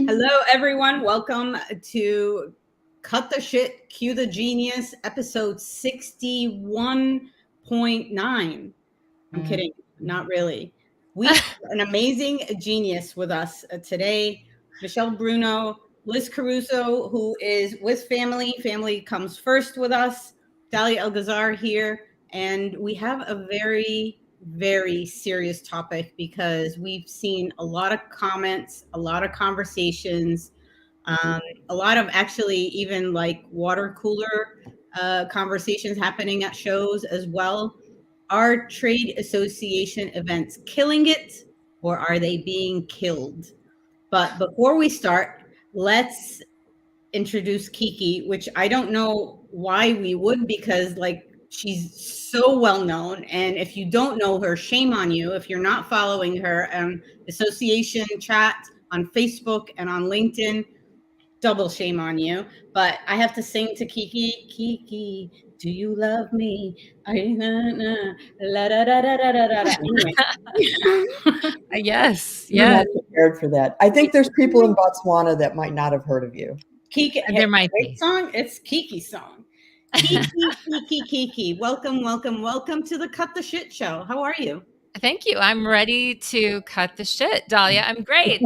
Hello, everyone. Welcome to Cut the Shit, Cue the Genius, episode 61.9. I'm kidding. Not really. We have an amazing genius with us today, Michelle Bruno, Liz Caruso, who is with family. Family comes first with us. Dalia Elgazar here. And we have a very, very serious topic because we've seen a lot of comments, a lot of conversations, a lot of actually even like water cooler conversations happening at shows as well. Are trade association events killing it, or are they being killed? But before we start, let's introduce Kiki, which I don't know why we would, because like she's so well known. And if you don't know her, shame on you. If you're not following her association chat on Facebook and on LinkedIn, double shame on you. But I have to sing to Kiki. Kiki, do you love me? Anyway. Yes, You're yes. not prepared for that. I think there's people in Botswana that might not have heard of you. Kiki, There might be. Song. It's Kiki's song. Kiki. Welcome to the Cut the Shit Show. How are you? Thank you. I'm ready to cut the shit, Dalia. I'm great.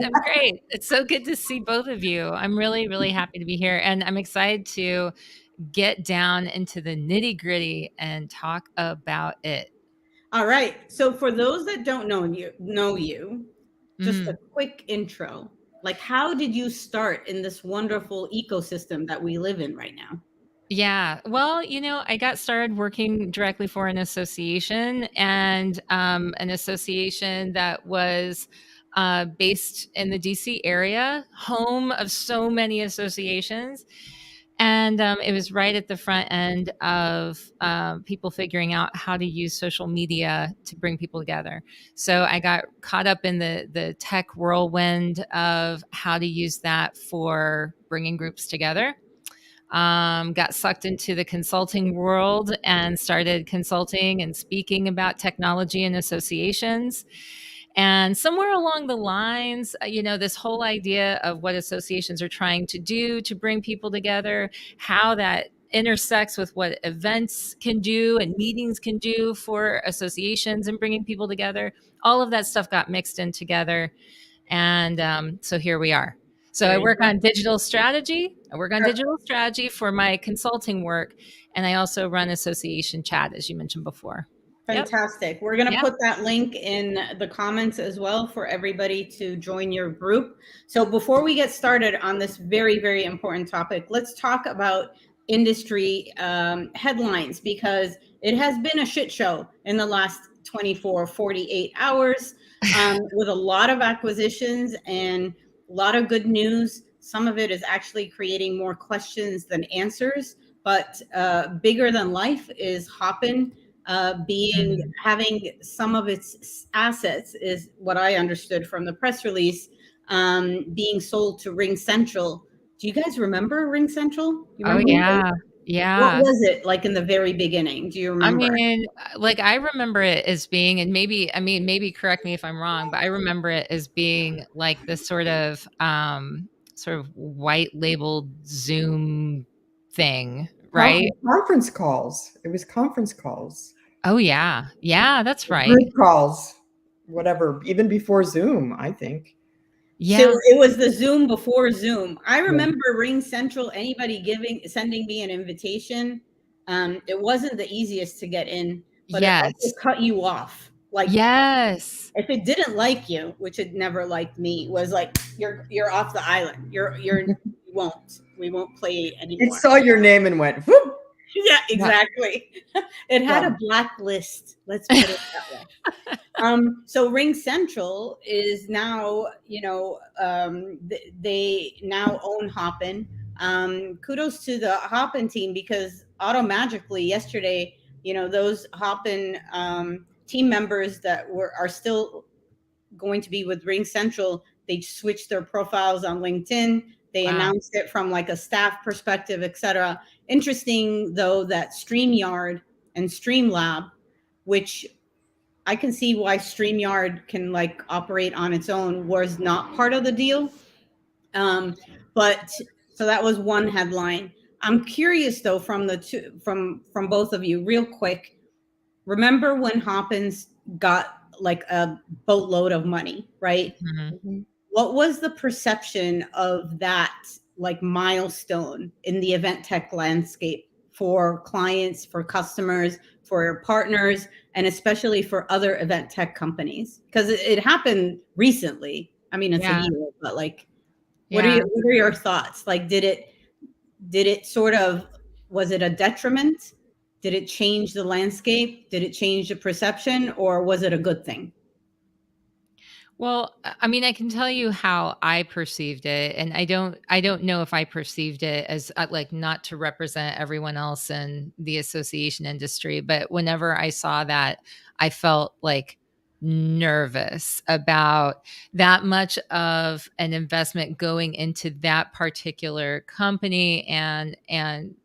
It's so good to see both of you. I'm really, really happy to be here. And I'm excited to get down into the nitty gritty and talk about it. All right. So for those that don't know you, just a quick intro. Like, how did you start in this wonderful ecosystem that we live in right now? Yeah. Well, I got started working directly for an association, and an association that was based in the DC area, home of so many associations. And it was right at the front end of people figuring out how to use social media to bring people together. So I got caught up in the tech whirlwind of how to use that for bringing groups together. Got sucked into the consulting world and started consulting and speaking about technology and associations. And somewhere along the lines, this whole idea of what associations are trying to do to bring people together, how that intersects with what events can do and meetings can do for associations and bringing people together, all of that stuff got mixed in together. And so here we are. So I work on digital strategy. I work on digital strategy for my consulting work. And I also run association chat, as you mentioned before. Fantastic. Yep. We're going to put that link in the comments as well for everybody to join your group. So before we get started on this very, very important topic, let's talk about industry headlines, because it has been a shit show in the last 24, 48 hours with a lot of acquisitions and a lot of good news. Some of it is actually creating more questions than answers, but bigger than life is Hopin. Having some of its assets, is what I understood from the press release, being sold to RingCentral. Do you guys remember RingCentral? Yeah. What was it like in the very beginning? Do you remember? I mean, I remember it as being, and maybe correct me if I'm wrong, but I remember it as being like this sort of white labeled Zoom thing, right? Conference calls. It was conference calls. Oh yeah, that's right. Group calls, whatever, even before Zoom, I think. Yeah. So it was the Zoom before Zoom. I remember RingCentral, anybody sending me an invitation. It wasn't the easiest to get in, but it also cut you off. Like, yes, if it didn't like you, which it never liked me, was like, you're off the island. We won't play anymore. It saw your name and went, whoop. Yeah, exactly. It had a blacklist. Let's put it that way. So RingCentral is now, they now own Hopin. Kudos to the Hopin team, because automagically yesterday, those Hopin team members that are still going to be with RingCentral, they switched their profiles on LinkedIn. They announced it from like a staff perspective, et cetera. Interesting, though, that StreamYard and Streamlab, which I can see why StreamYard can like operate on its own, was not part of the deal. But so that was one headline. I'm curious though, from the two, from both of you, real quick. Remember when Hoppins got like a boatload of money, right? Mhm. What was the perception of that like milestone in the event tech landscape for clients, for customers, for partners, and especially for other event tech companies? Because it happened recently. I mean, it's a Yeah. year, but like, Yeah. what are your thoughts? Like, did it sort of, was it a detriment? Did it change the landscape? Did it change the perception, or was it a good thing? Well, I mean, I can tell you how I perceived it, and I don't know if I perceived it as like not to represent everyone else in the association industry, but whenever I saw that, I felt like nervous about that much of an investment going into that particular company and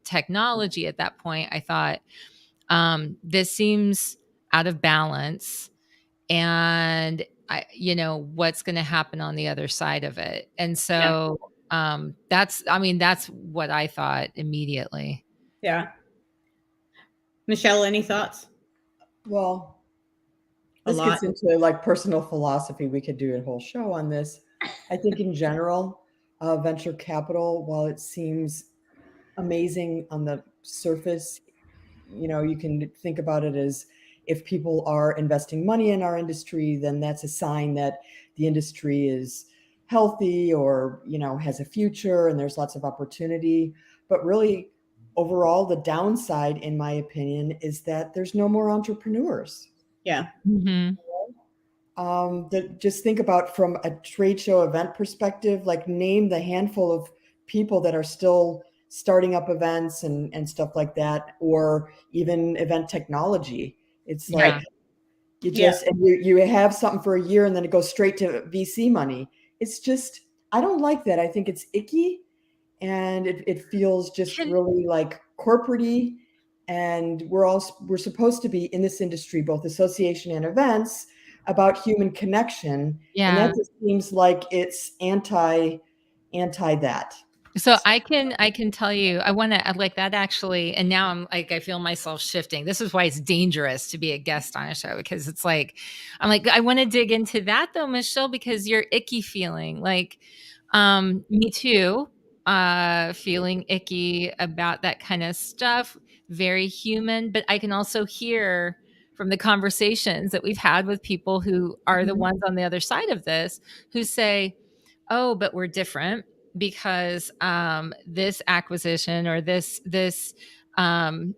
technology at that point. I thought this seems out of balance, and what's going to happen on the other side of it. And Yeah. so that's what I thought immediately. Yeah. Michelle, any thoughts? Well, A this lot. gets into like personal philosophy. We could do a whole show on this. I think in general, venture capital, while it seems amazing on the surface, you can think about it as if people are investing money in our industry, then that's a sign that the industry is healthy or, has a future and there's lots of opportunity. But really, overall, the downside, in my opinion, is that there's no more entrepreneurs. Yeah. Mm-hmm. Just think about from a trade show event perspective, like name the handful of people that are still starting up events and stuff like that, or even event technology. It's Yeah. like you Yeah. just, and you have something for a year and then it goes straight to VC money. It's just, I don't like that. I think it's icky and it feels just Can, really like corporate-y. And we're supposed to be in this industry, both association and events, about human connection. And yeah. that just seems like it's anti that. So I can tell you, I want to like that actually, and now I'm like I feel myself shifting. This is why it's dangerous to be a guest on a show, because it's like I'm like I want to dig into that though, Michelle, because you're icky feeling like me too, feeling icky about that kind of stuff, very human, but I can also hear from the conversations that we've had with people who are the Mhm. ones on the other side of this who say, oh, but we're different because this acquisition or this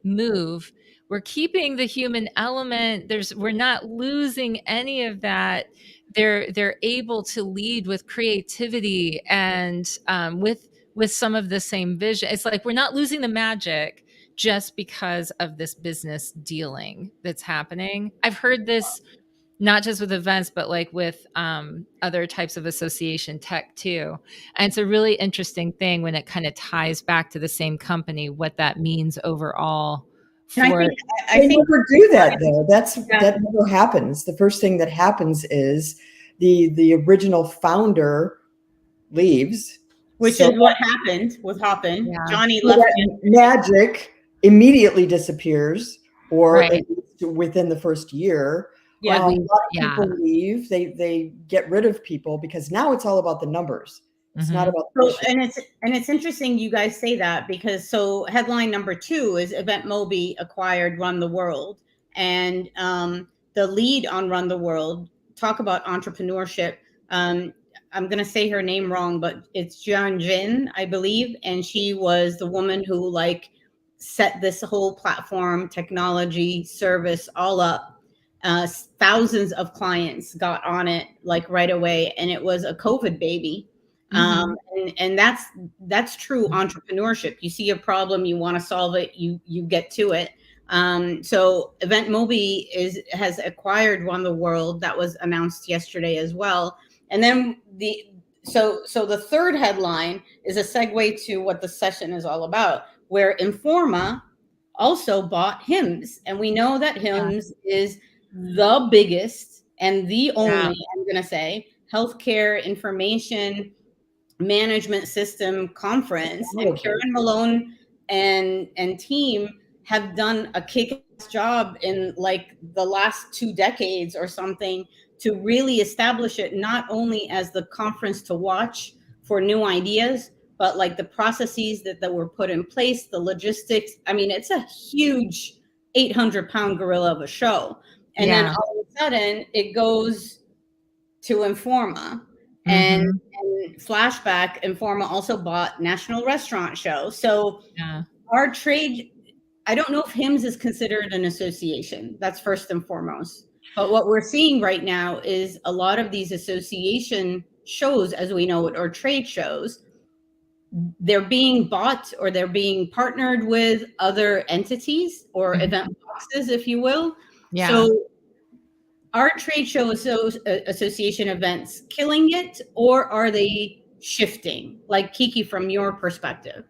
move, we're keeping the human element. We're not losing any of that. They're able to lead with creativity and with some of the same vision. It's like we're not losing the magic just because of this business dealing that's happening. I've heard this not just with events, but like with other types of association tech too. And it's a really interesting thing when it kind of ties back to the same company, what that means overall And for. I They think, never do that though. yeah, That never happens. The first thing that happens is the original founder leaves. which So is what happened with Hoppin. Yeah. Johnny so left. that magic immediately disappears, or Right. at least within the first year. Yeah. A lot of Yeah. people leave. They get rid of people because now it's all about the numbers. It's not Mhm. about the So, mission. and it's interesting you guys say that, because so headline number 2 is Event Moby acquired Run the World, and the lead on Run the World, talk about entrepreneurship. I'm going to say her name wrong, but it's Jian Jin, I believe, and she was the woman who like set this whole platform, technology, service all up. Thousands of clients got on it like right away, and it was a COVID baby. Mhm. And that's true entrepreneurship. You see a problem, you want to solve it, you get to it. So Event Moby has acquired Run the World. That was announced yesterday as well. And then so the third headline is a segue to what the session is all about, where Informa also bought HIMSS, and we know that HIMSS is the biggest and the only, Yeah. I'm going to say, healthcare information management system conference, and Karen Malone and team have done a kick-ass job in like the last 2 decades or something to really establish it not only as the conference to watch for new ideas, but like the processes that were put in place, the logistics. I mean, it's a huge 800-pound gorilla of a show. And then all of a sudden it goes to Informa. And flashback, Informa also bought National Restaurant Show. So our trade, I don't know if HIMSS is considered an association. That's first and foremost. But what we're seeing right now is a lot of these association shows, as we know it, or trade shows, they're being bought or they're being partnered with other entities or event boxes, if you will. Yeah. So are trade show association events killing it, or are they shifting? Like Kiki, from your perspective.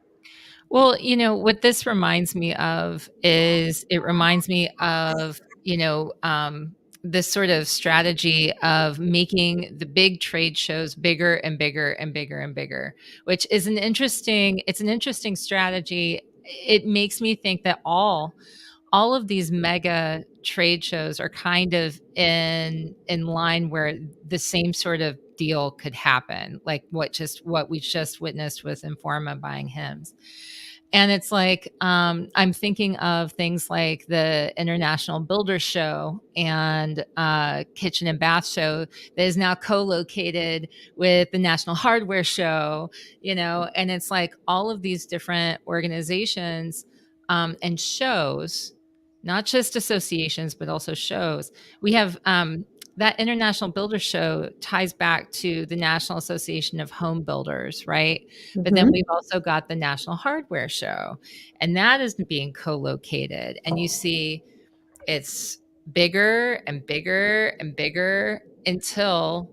Well, you know, what this reminds me of is it reminds me of, you know, this sort of strategy of making the big trade shows bigger and bigger and bigger and bigger, which is it's an interesting strategy. It makes me think that all of these mega trade shows are kind of in line where the same sort of deal could happen, like what we just witnessed with Informa buying HIMSS. And it's like, I'm thinking of things like the International Builder Show and Kitchen and Bath Show that is now co-located with the National Hardware Show, you know, and it's like all of these different organizations and shows, not just associations, but also shows. We have that International Builder Show ties back to the National Association of Home Builders, right? But then we've also got the National Hardware Show, and that is being co-located. And you see it's bigger and bigger and bigger until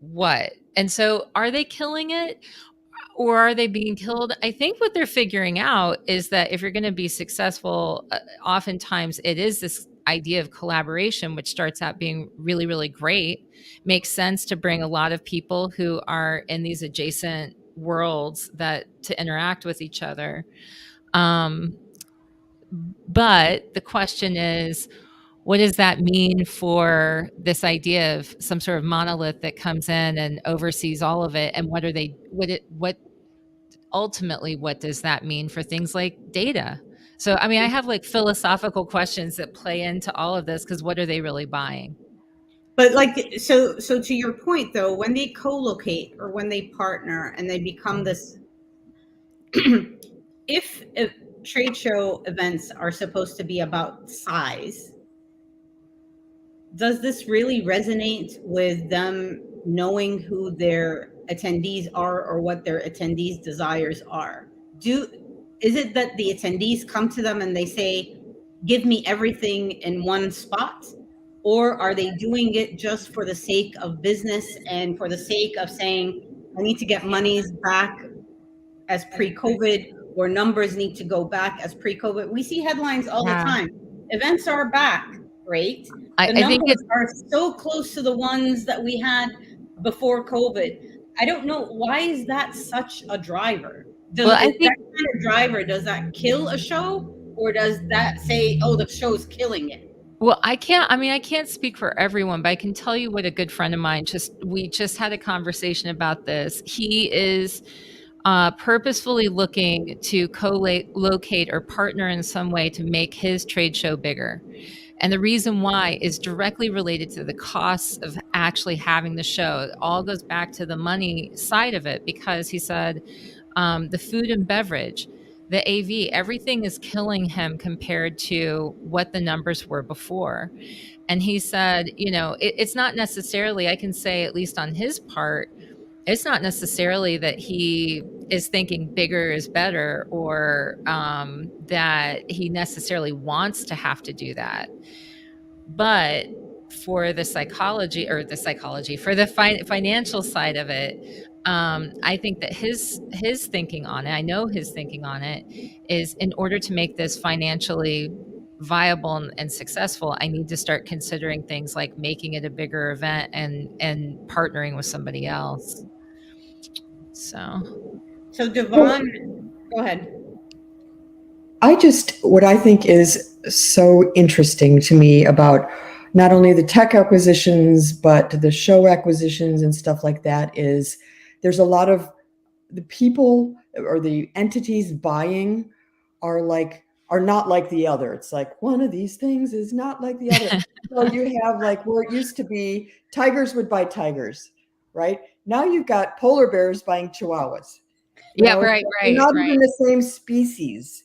what? And so are they killing it? Or are they being killed? I think what they're figuring out is that if you're going to be successful, oftentimes it is this idea of collaboration, which starts out being really, really great. Makes sense to bring a lot of people who are in these adjacent worlds to interact with each other. But the question is, what does that mean for this idea of some sort of monolith that comes in and oversees all of it? And ultimately, what does that mean for things like data? So, I mean, I have like philosophical questions that play into all of this, because what are they really buying? But like, so to your point though, when they co-locate or when they partner and they become this, if trade show events are supposed to be about size, does this really resonate with them knowing who their attendees are or what their attendees' desires are? Is it that the attendees come to them and they say, give me everything in one spot? Or are they doing it just for the sake of business and for the sake of saying, I need to get monies back as pre-COVID, or numbers need to go back as pre-COVID? We see headlines all the time. Events are back. Great. The numbers are so close to the ones that we had before COVID. I don't know, why is that such a driver? That kind of driver, does that kill a show, or does that say, oh, the show's killing it? Well, I can't speak for everyone, but I can tell you what a good friend of mine we just had a conversation about this. He is purposefully looking to co-locate or partner in some way to make his trade show bigger. And the reason why is directly related to the costs of actually having the show. It all goes back to the money side of it, because he said the food and beverage, the AV, everything is killing him compared to what the numbers were before. And he said, you know, it's not necessarily, I can say at least on his part, it's not necessarily that he is thinking bigger is better, or that he necessarily wants to have to do that. But for the psychology, for the financial side of it, I think that his thinking on it, I know his thinking on it, is in order to make this financially viable and successful, I need to start considering things like making it a bigger event and partnering with somebody else. So Devon, go ahead. What I think is so interesting to me about not only the tech acquisitions, but the show acquisitions and stuff like that is there's a lot of the people or the entities buying are not like the other. It's like one of these things is not like the other. So you have like where it used to be tigers would buy tigers, right? Now you've got polar bears buying chihuahuas. Yeah, right. They're not even the same species.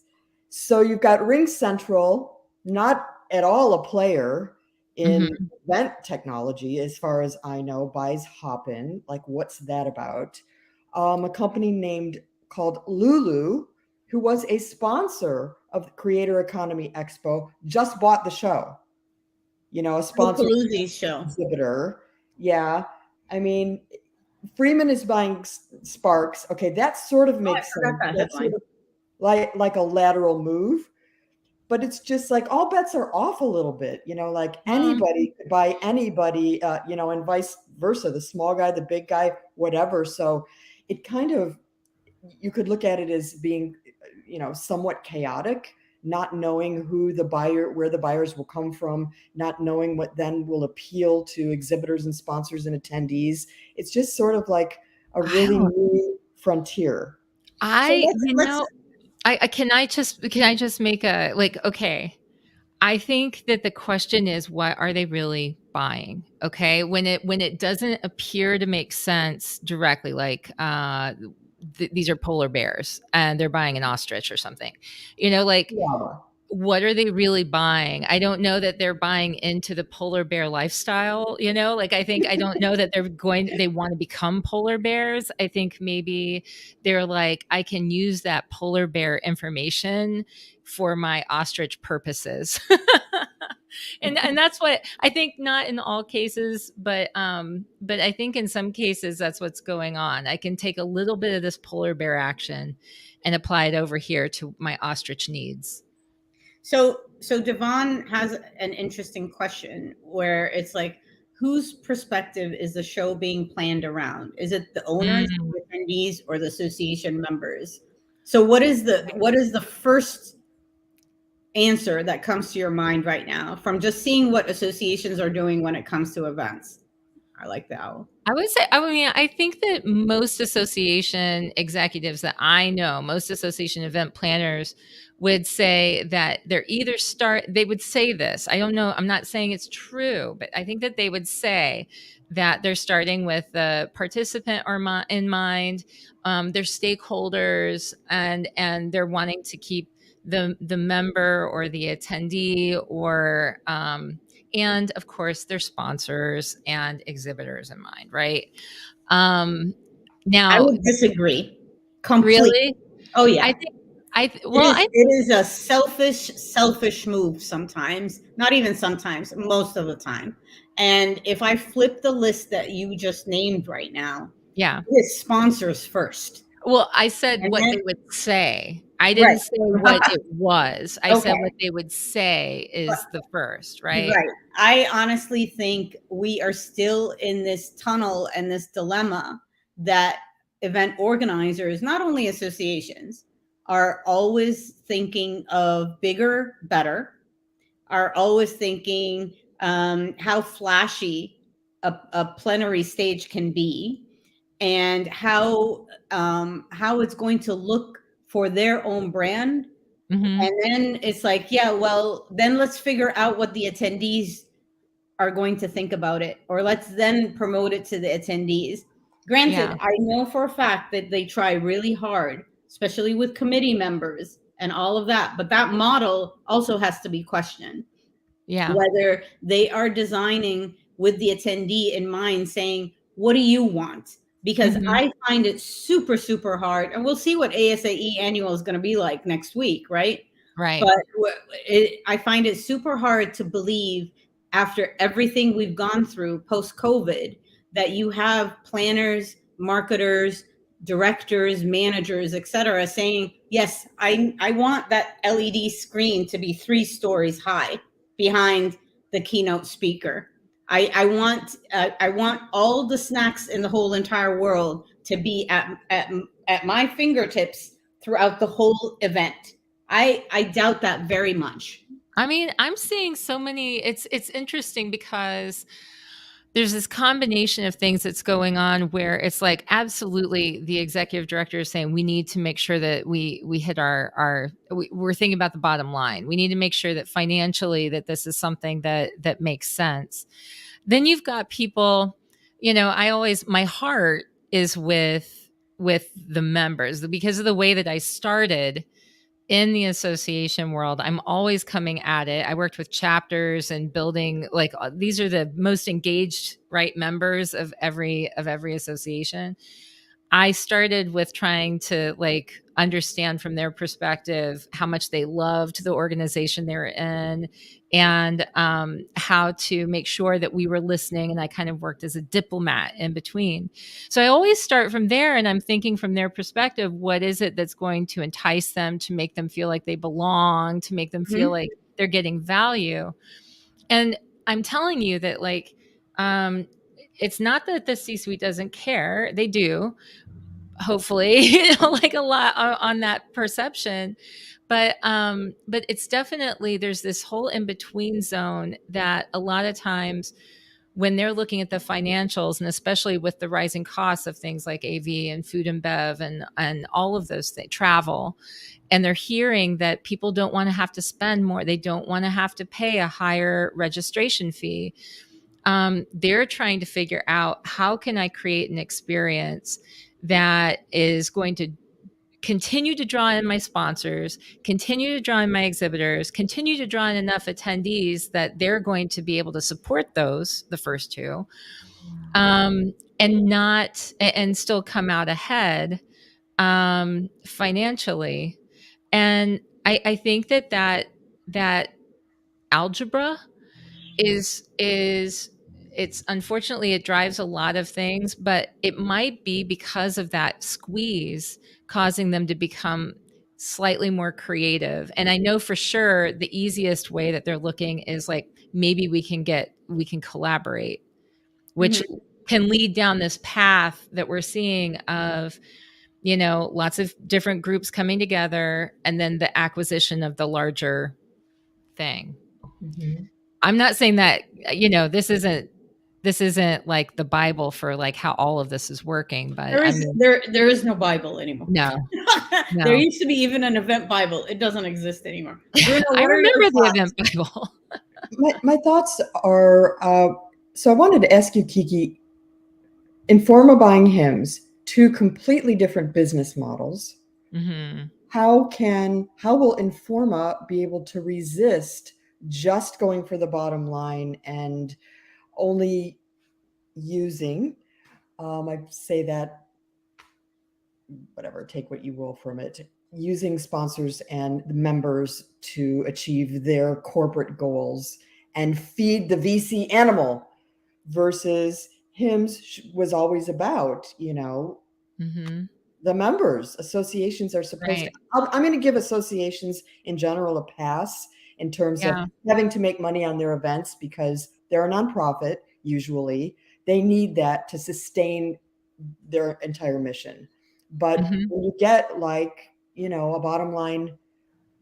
So you've got Ring Central, not at all a player in event technology, as far as I know, buys Hopin. Like, what's that about? A company called Lulu, who was a sponsor of the Creator Economy Expo, just bought the show. A sponsor show exhibitor. Yeah, I mean, Freeman is buying Sparks. Okay, that sort of makes sense. That's sort of like a lateral move, but it's just like all bets are off a little bit. Like anybody could buy anybody. And vice versa. The small guy, the big guy, whatever. So it kind of, you could look at it as being, somewhat chaotic, not knowing where the buyers will come from, not knowing what then will appeal to exhibitors and sponsors and attendees. It's just sort of like a really new frontier. Can I just make a, like, okay, I think that the question is, what are they really buying? Okay. When it doesn't appear to make sense directly, like, these are polar bears and they're buying an ostrich or something, what are they really buying? I don't know that they're buying into the polar bear lifestyle, I don't know that they want to become polar bears. I think maybe they're like, I can use that polar bear information for my ostrich purposes. and that's what I think, not in all cases, but I think in some cases that's what's going on. I can take a little bit of this polar bear action and apply it over here to my ostrich needs. So Devon has an interesting question where it's like, whose perspective is the show being planned around? Is it the owners, the attendees, or the association members? So what is the first answer that comes to your mind right now from just seeing what associations are doing when it comes to events? I like the owl. I think that most association executives that I know, most association event planners would say that they would say this. I don't know. I'm not saying it's true, but I think that they would say that they're starting with the participant in mind, their stakeholders, and they're wanting to keep the member or the attendee or, and of course their sponsors and exhibitors in mind, right? Now I would disagree completely. Really? Oh yeah. It is a selfish move sometimes, not even sometimes, most of the time. And if I flip the list that you just named right now, yeah, it's sponsors first. Well, I said they would say. I didn't say what it was. I said what they would say is the first, right? Right. I honestly think we are still in this tunnel and this dilemma that event organizers, not only associations, are always thinking of bigger, better, are always thinking how flashy a plenary stage can be, and how it's going to look for their own brand. And then it's like, yeah, well, then let's figure out what the attendees are going to think about it, or let's then promote it to the attendees. Granted, I know for a fact that they try really hard, especially with committee members and all of that, but that model also has to be questioned. Yeah. Whether they are designing with the attendee in mind, saying, what do you want? Because I find it super, super hard. And we'll see what ASAE annual is going to be like next week, right? Right. But I find it super hard to believe, after everything we've gone through post-COVID, that you have planners, marketers, directors, managers, etc., saying, yes, I want that LED screen to be 3 stories high behind the keynote speaker. I want all the snacks in the whole entire world to be at my fingertips throughout the whole event. I doubt that very much. I mean, I'm seeing so many. It's interesting because there's this combination of things that's going on where it's like absolutely the executive director is saying we need to make sure that we hit we're thinking about the bottom line. We need to make sure that financially that this is something that makes sense. Then you've got people, my heart is with the members because of the way that I started in the association world. I'm always coming at it. I worked with chapters and building, like, these are the most engaged, right, members of every association. I started with trying to like understand from their perspective how much they loved the organization they were in, and how to make sure that we were listening. And I kind of worked as a diplomat in between. So I always start from there, and I'm thinking from their perspective, what is it that's going to entice them, to make them feel like they belong, to make them feel like they're getting value. And I'm telling you that, like, it's not that the C-suite doesn't care. They do, hopefully, like a lot on that perception. But it's definitely, there's this whole in-between zone that a lot of times when they're looking at the financials, and especially with the rising costs of things like AV and food and bev and all of those things, travel, and they're hearing that people don't want to have to spend more. They don't want to have to pay a higher registration fee. They're trying to figure out, how can I create an experience that is going to continue to draw in my sponsors, continue to draw in my exhibitors, continue to draw in enough attendees that they're going to be able to support the first two, and still come out ahead financially. And I think that algebra is it's, unfortunately, it drives a lot of things, but it might be because of that squeeze causing them to become slightly more creative. And I know for sure the easiest way that they're looking is like, maybe we can collaborate, which can lead down this path that we're seeing of, lots of different groups coming together, and then the acquisition of the larger thing. I'm not saying that, this isn't like the Bible for like how all of this is working, but there is no Bible anymore. No. No. There used to be even an event Bible. It doesn't exist anymore. Bruno, I remember the event Bible. My thoughts are, so I wanted to ask you, Kiki, Informa Buying Hymns, two completely different business models. How will Informa be able to resist just going for the bottom line and only using, I say that, whatever, take what you will from it, using sponsors and members to achieve their corporate goals and feed the VC animal, versus Hymns was always about, the members. Associations are supposed to, I'm going to give associations in general a pass in terms of having to make money on their events, because they're a nonprofit. Usually they need that to sustain their entire mission. But when you get like, a bottom line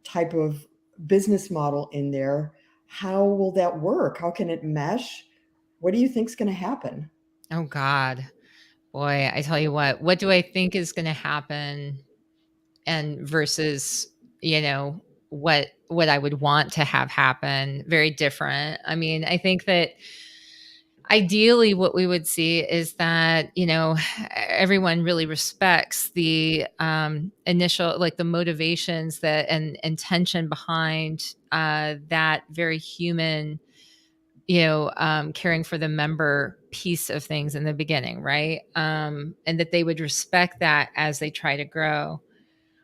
type of business model in there, how will that work? How can it mesh? What do you think is going to happen? Oh God, boy, I tell you what do I think is going to happen, and versus, what I would want to have happen, very different. I mean, I think that ideally what we would see is that, everyone really respects the initial, like the motivations that and intention behind that very human, caring for the member piece of things in the beginning, right? And that they would respect that as they try to grow.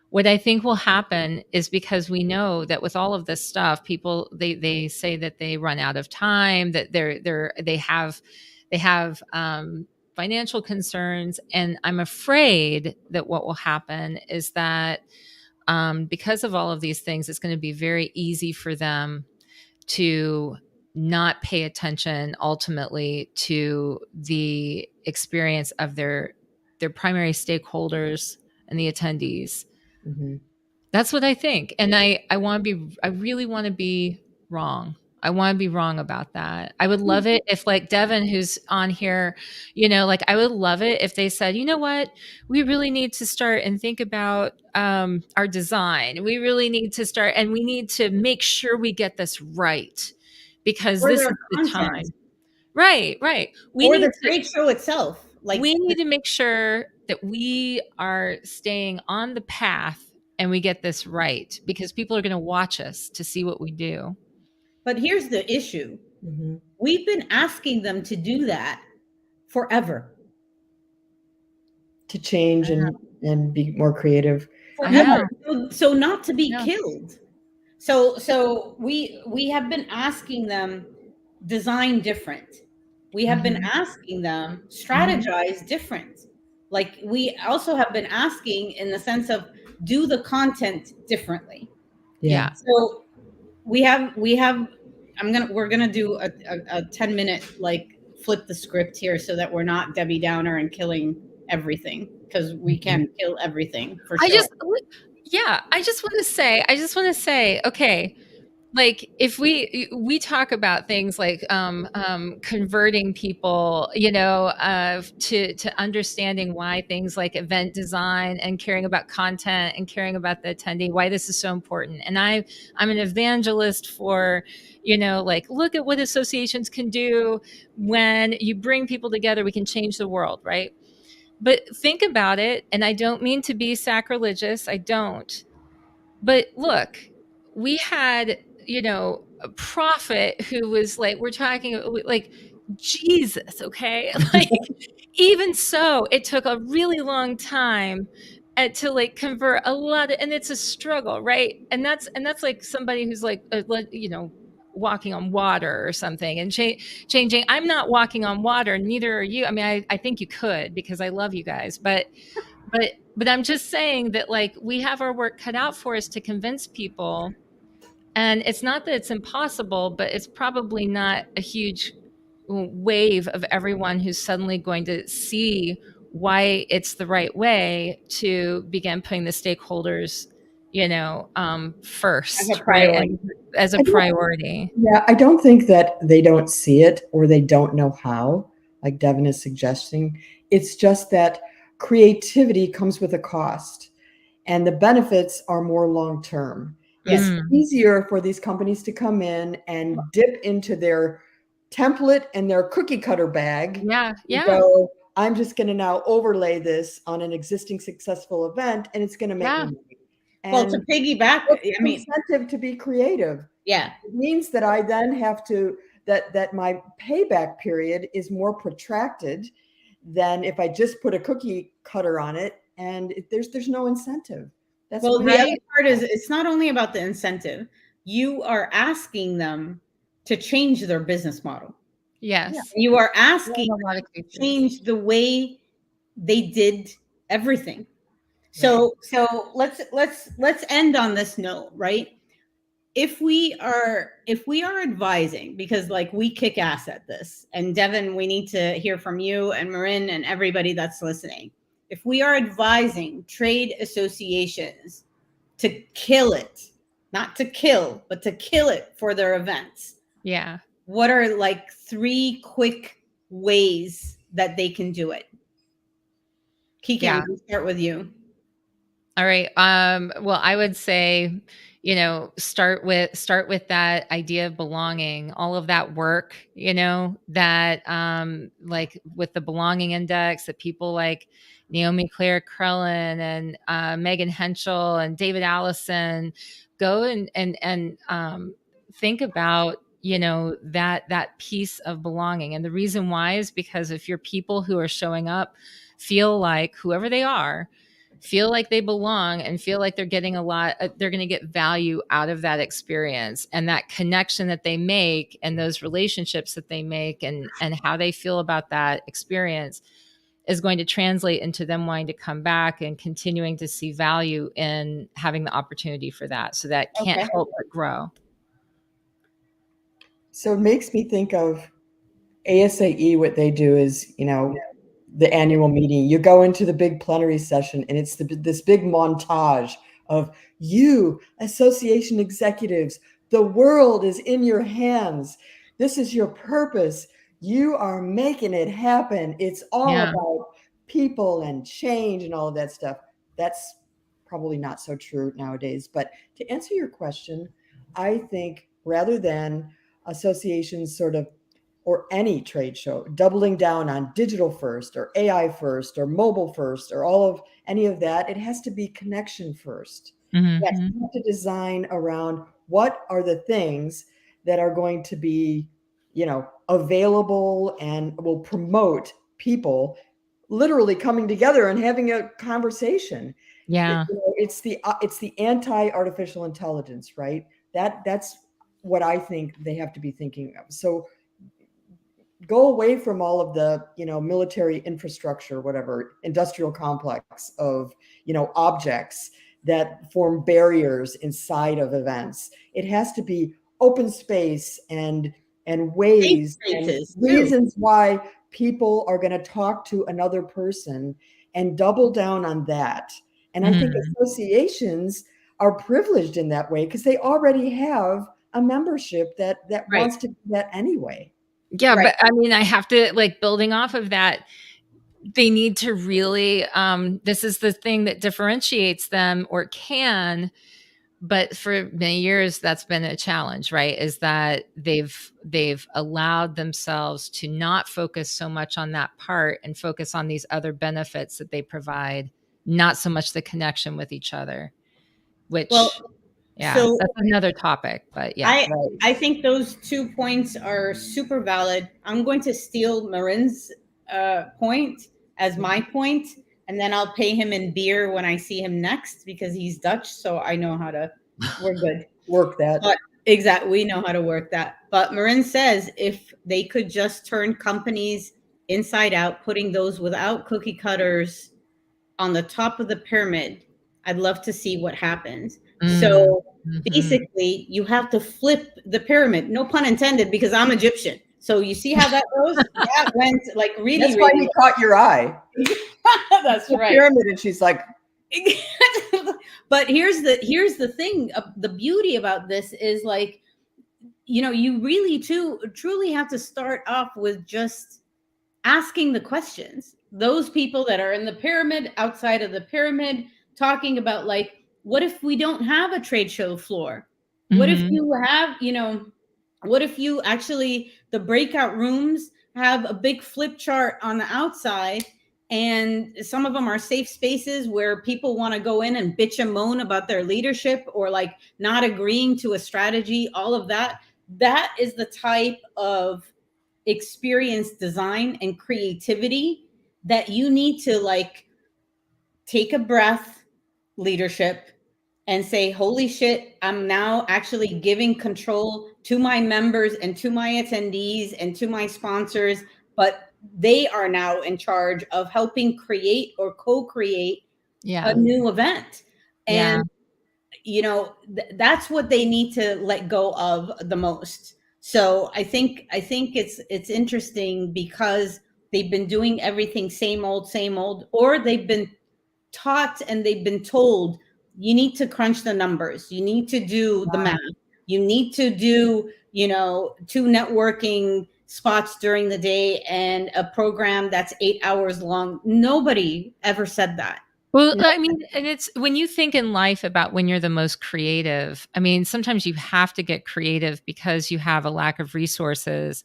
What I think will happen is, because we know that with all of this stuff, people, they say that they run out of time, that they have financial concerns, and I'm afraid that what will happen is that because of all of these things, it's going to be very easy for them to not pay attention ultimately to the experience of their primary stakeholders and the attendees. Mhm. That's what I think. And I really want to be wrong. I want to be wrong about that. I would love it if, like Devin, who's on here, like I would love it if they said, you know what, we really need to start and think about our design. We really need to start, and we need to make sure we get this right, because Or this their is the content, time. Right. or the trade show itself. Like, we need to make sure that we are staying on the path and we get this right, because people are going to watch us to see what we do. but here's the issue. Mhm. We've been asking them to do that forever. To change and be more creative. Forever. So not to be Yeah. killed. So we have been asking them design different. We have been asking them strategize different. Like, we also have been asking in the sense of do the content differently. Yeah. So we have we're gonna do a 10-minute like flip the script here, so that we're not Debbie Downer and killing everything, because we can kill everything for sure. I just want to say, okay, like if we talk about things like converting people, to understanding why things like event design and caring about content and caring about the attendee, why this is so important. And I'm an evangelist for, like, look at what associations can do. When you bring people together, we can change the world, right? But think about it, and I don't mean to be sacrilegious, I don't. But look, we had, a prophet who was like, we're talking like Jesus, okay? Like, even so, it took a really long time to like convert a lot of, and it's a struggle, right? And that's like somebody who's like, walking on water or something and changing. I'm not walking on water, neither are you. I mean, I think you could, because I love you guys, but I'm just saying that, like, we have our work cut out for us to convince people. And it's not that it's impossible, but it's probably not a huge wave of everyone who's suddenly going to see why it's the right way to begin putting the stakeholders, first, As a right? priority. And as a priority. Yeah, I don't think that they don't see it or they don't know how, like Devin is suggesting. It's just that creativity comes with a cost, and the benefits are more long term. It's easier for these companies to come in and dip into their template and their cookie cutter bag. Yeah. So I'm just going to now overlay this on an existing successful event, and it's going to make me money. Well, to piggyback, I mean, incentive to be creative. yeah. It means that I then have to that my payback period is more protracted than if I just put a cookie cutter on it, and there's no incentive. That's Well, my the other part is it's not only about the incentive. You are asking them to change their business model. Yes. You are asking In a lot of them to cases. change the way they did everything. So let's end on this note, right? If we are advising, because like we kick ass at this, and Devin, we need to hear from you and Marin and everybody that's listening. If we are advising trade associations to kill it, not to kill, but to kill it for their events, Yeah. what are like 3 quick ways that they can do it? Kiki, I'm going to start with you. All right. Well, I would say, start with that idea of belonging, all of that work, that like with the belonging index, that people like Naomi Claire Krellin and Megan Henschel and David Allison go and think about, that piece of belonging. And the reason why is because if your people who are showing up feel like, whoever they are, feel like they belong and feel like they're getting they're going to get value out of that experience, and that connection that they make and those relationships that they make and how they feel about that experience is going to translate into them wanting to come back and continuing to see value in having the opportunity for that. So that can't help but grow. So it makes me think of ASAE. What they do is, the annual meeting, you go into the big plenary session, and it's this big montage of you, association executives, the world is in your hands. This is your purpose. You are making it happen. It's all about people and change and all of that stuff. That's probably not so true nowadays. But to answer your question, I think rather than associations sort of, or any trade show, doubling down on digital first or AI first or mobile first or all of any of that, it has to be connection first. Yes, you have to design around what are the things that are going to be, available and will promote people literally coming together and having a conversation. Yeah. It's the anti-artificial intelligence, right? That's what I think they have to be thinking of. So go away from all of the, military infrastructure, whatever, industrial complex of, objects that form barriers inside of events. It has to be open space and ways and reasons why people are going to talk to another person, and double down on that. And I think associations are privileged in that way because they already have a membership that wants to do that anyway. Yeah, but I mean, I have to, like, building off of that, they need to really, this is the thing that differentiates them, or can, but for many years that's been a challenge, right? Is that they've allowed themselves to not focus so much on that part and focus on these other benefits that they provide, not so much the connection with each other, which, so that's another topic, but I think those 2 points are super valid. I'm going to steal Marin's point as my point, and then I'll pay him in beer when I see him next because he's Dutch, so I know how to. We're good. Work that. But exactly, we know how to work that. But Marin says if they could just turn companies inside out, putting those without cookie cutters on the top of the pyramid, I'd love to see what happens. So basically, you have to flip the pyramid. No pun intended, because I'm Egyptian. So you see how that goes? That went like really. That's why you caught your eye. That's the right. Pyramid, and she's like. But here's the thing. The beauty about this is, like, you really truly have to start off with just asking the questions. Those people that are in the pyramid, outside of the pyramid, talking about, like, what if we don't have a trade show floor? What if you have, what if you actually, the breakout rooms have a big flip chart on the outside, and some of them are safe spaces where people want to go in and bitch and moan about their leadership or, like, not agreeing to a strategy, all of that. That is the type of experience design and creativity that you need to, like, take a breath, leadership, and say, holy shit, I'm now actually giving control to my members and to my attendees and to my sponsors, but they are now in charge of helping create or co-create a new event. And that's what they need to let go of the most. So I think it's interesting because they've been doing everything same old, or they've been taught and they've been told, you need to crunch the numbers, you need to do the math, you need to do 2 networking spots during the day and a program that's 8 hours long. Nobody ever said that. Well, I mean, and it's when you think in life about when you're the most creative, I mean, sometimes you have to get creative because you have a lack of resources.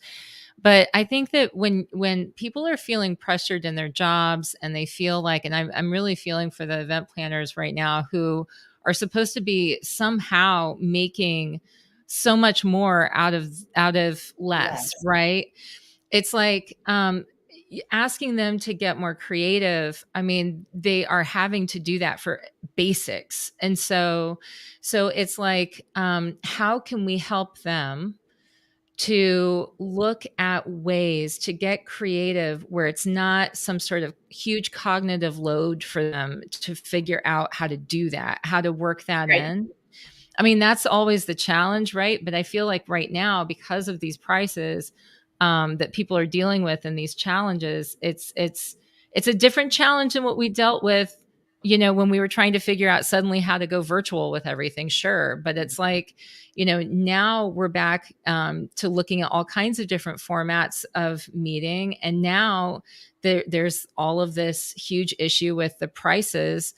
But I think that when people are feeling pressured in their jobs and they feel like, and I'm really feeling for the event planners right now who are supposed to be somehow making so much more out of less, right? It's like, asking them to get more creative. I mean, they are having to do that for basics. And so it's like, how can we help them to look at ways to get creative where it's not some sort of huge cognitive load for them to figure out how to do that, how to work that in. I mean, that's always the challenge, right? But I feel like right now, because of these prices that people are dealing with and these challenges, it's a different challenge than what we dealt with, when we were trying to figure out suddenly how to go virtual with everything. Sure, but it's like, now we're back to looking at all kinds of different formats of meeting, and now there's all of this huge issue with the prices.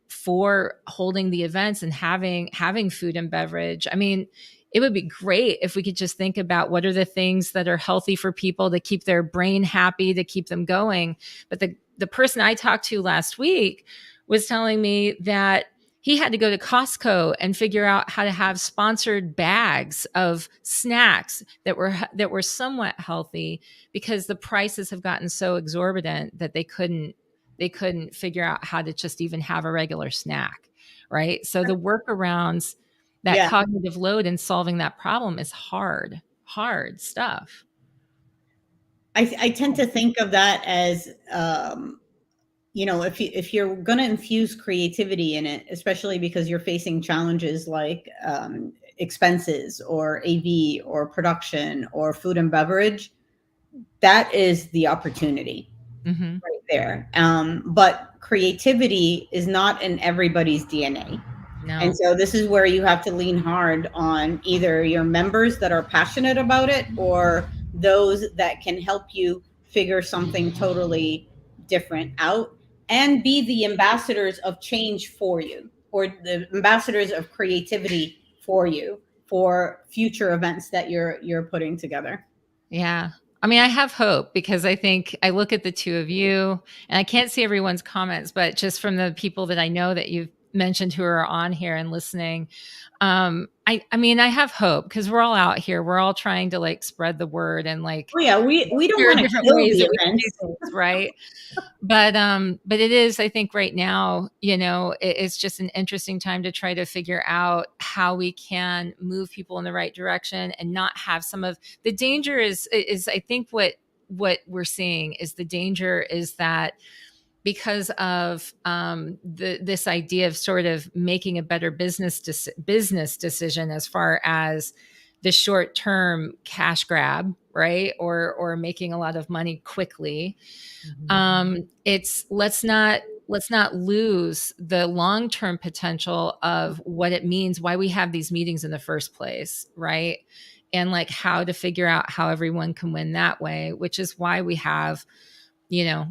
For holding the events and having food and beverage. I mean, it would be great if we could just think about what are the things that are healthy for people to keep their brain happy, to keep them going. But the person I talked to last week was telling me that he had to go to Costco and figure out how to have sponsored bags of snacks that were somewhat healthy, because the prices have gotten so exorbitant that they couldn't figure out how to just even have a regular snack, right? So the workarounds, that cognitive load in solving that problem is hard stuff. I tend to think of that as, if you're going to infuse creativity in it, especially because you're facing challenges like expenses or AV or production or food and beverage, that is the opportunity. Mm-hmm. Right there. But creativity is not in everybody's DNA. No. And so this is where you have to lean hard on either your members that are passionate about it or those that can help you figure something totally different out and be the ambassadors of change for you, or the ambassadors of creativity for you for future events that you're putting together. Yeah. I mean, I have hope, because I think I look at the two of you, and I can't see everyone's comments, but just from the people that I know that you've mentioned who are on here and listening, I mean, I have hope, because we're all out here. We're all trying to like spread the word and like, we don't want to kill the events, right? But it is, I think right now, it's just an interesting time to try to figure out how we can move people in the right direction and not have some of the danger is I think what we're seeing is the danger is that because of this idea of sort of making a better business decision as far as the short-term cash grab, right? Or making a lot of money quickly. Mm-hmm. It's let's not lose the long-term potential of what it means, why we have these meetings in the first place, right? And like how to figure out how everyone can win that way, which is why we have,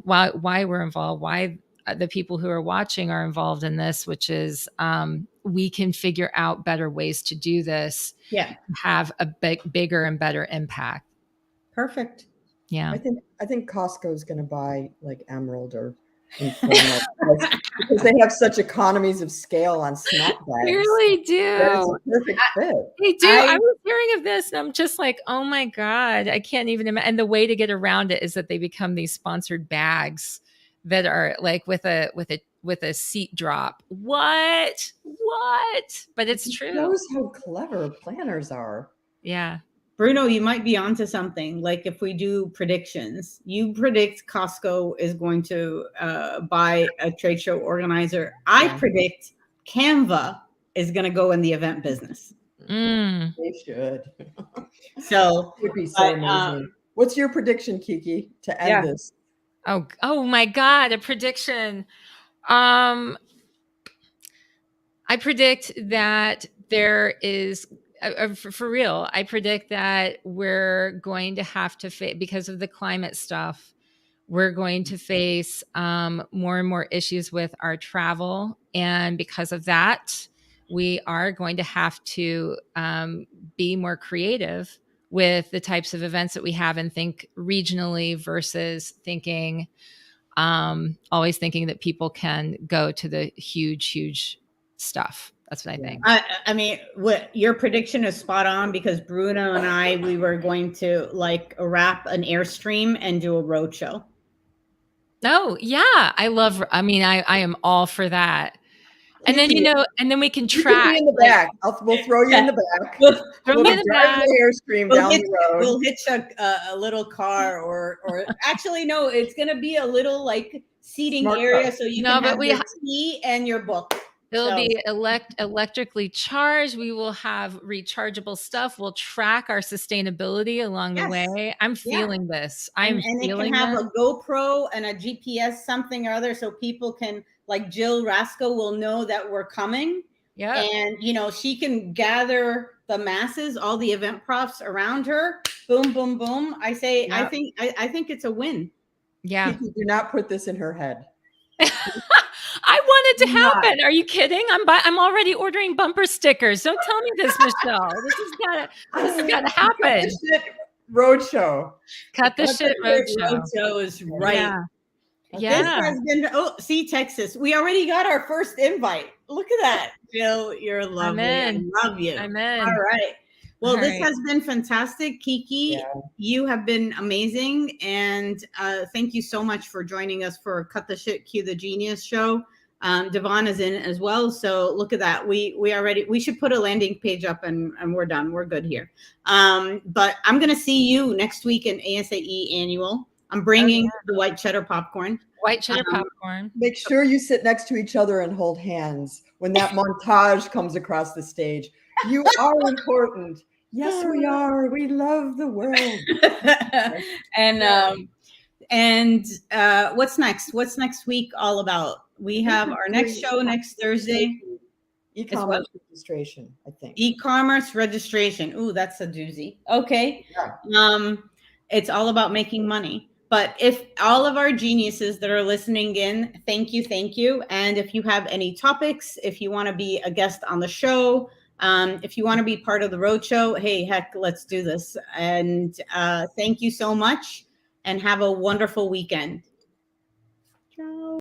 why we're involved, why the people who are watching are involved in this, which is we can figure out better ways to do this. Yeah. Have a bigger and better impact. Perfect. Yeah. I think Costco is going to buy like Emerald or Informal because they have such economies of scale on snack bags. They really do. That is a perfect fit. They do. I was hearing of this and I'm just like, oh my God, I can't even imagine. And the way to get around it is that they become these sponsored bags that are like with a seat drop. What? But it's true. It shows how clever planners are. Yeah. Bruno, you might be onto something. Like if we do predictions, you predict Costco is going to buy a trade show organizer. I predict Canva is going to go in the event business. They should. So it would be so amazing. What's your prediction, Kiki, to end this? Oh my God, a prediction. I predict that there is for real, I predict that we're going to have to face, because of the climate stuff, we're going to face more and more issues with our travel. And because of that, we are going to have to be more creative with the types of events that we have and think regionally versus thinking, always thinking that people can go to the huge stuff. That's what I think. I mean, what your prediction is spot on, because Bruno and we were going to like wrap an Airstream and do a road show. Oh yeah. I am all for that. And then, and then we can track. You in the back. We'll throw you in the back. We'll throw me in the back. Airstream down the road. We'll hitch a little car or actually, no, it's going to be a little like seating area. So you can have your tea and your book. It'll So, be electrically charged. We will have rechargeable stuff. We'll track our sustainability along the yes. way. I'm Yeah. feeling this. I'm And it can feeling have this. a GoPro and a GPS something or other, so people can, like Jill Rasco will know that we're coming. Yeah. And you know, she can gather the masses, all the event profs around her. Boom, boom, boom. I say, Yeah. I think it's a win. Yeah. Kiki, do not put this in her head. I want it to Not. happen. Are you kidding? I'm already ordering bumper stickers. Don't tell me this, Michelle. This has gotta happen. Roadshow. Cut the shit roadshow. Roadshow is right. Yeah. Okay. This Yeah. has been, oh, see, Texas. We already got our first invite. Look at that. Jill, you're lovely. in. I love you. I'm in. All right. Well, All this right. has been fantastic. Kiki, Yeah. you have been amazing. And thank you so much for joining us for Cut the Shit, Cue the Genius show. Devon is in as well. So look at that. We should put a landing page up and we're done. We're good here. But I'm going to see you next week in ASAE Annual. I'm bringing the white cheddar popcorn. White cheddar popcorn. Make sure you sit next to each other and hold hands when that montage comes across the stage. You are important. Yes, we are. We love the world. And what's next? What's next week all about? We have our next show next Thursday. E-commerce registration, I think. E-commerce registration. Ooh, that's a doozy. Okay. Yeah. It's all about making money. But if all of our geniuses that are listening in, thank you, thank you. And if you have any topics, if you want to be a guest on the show, if you want to be part of the roadshow, hey, heck, let's do this. And thank you so much and have a wonderful weekend. Ciao.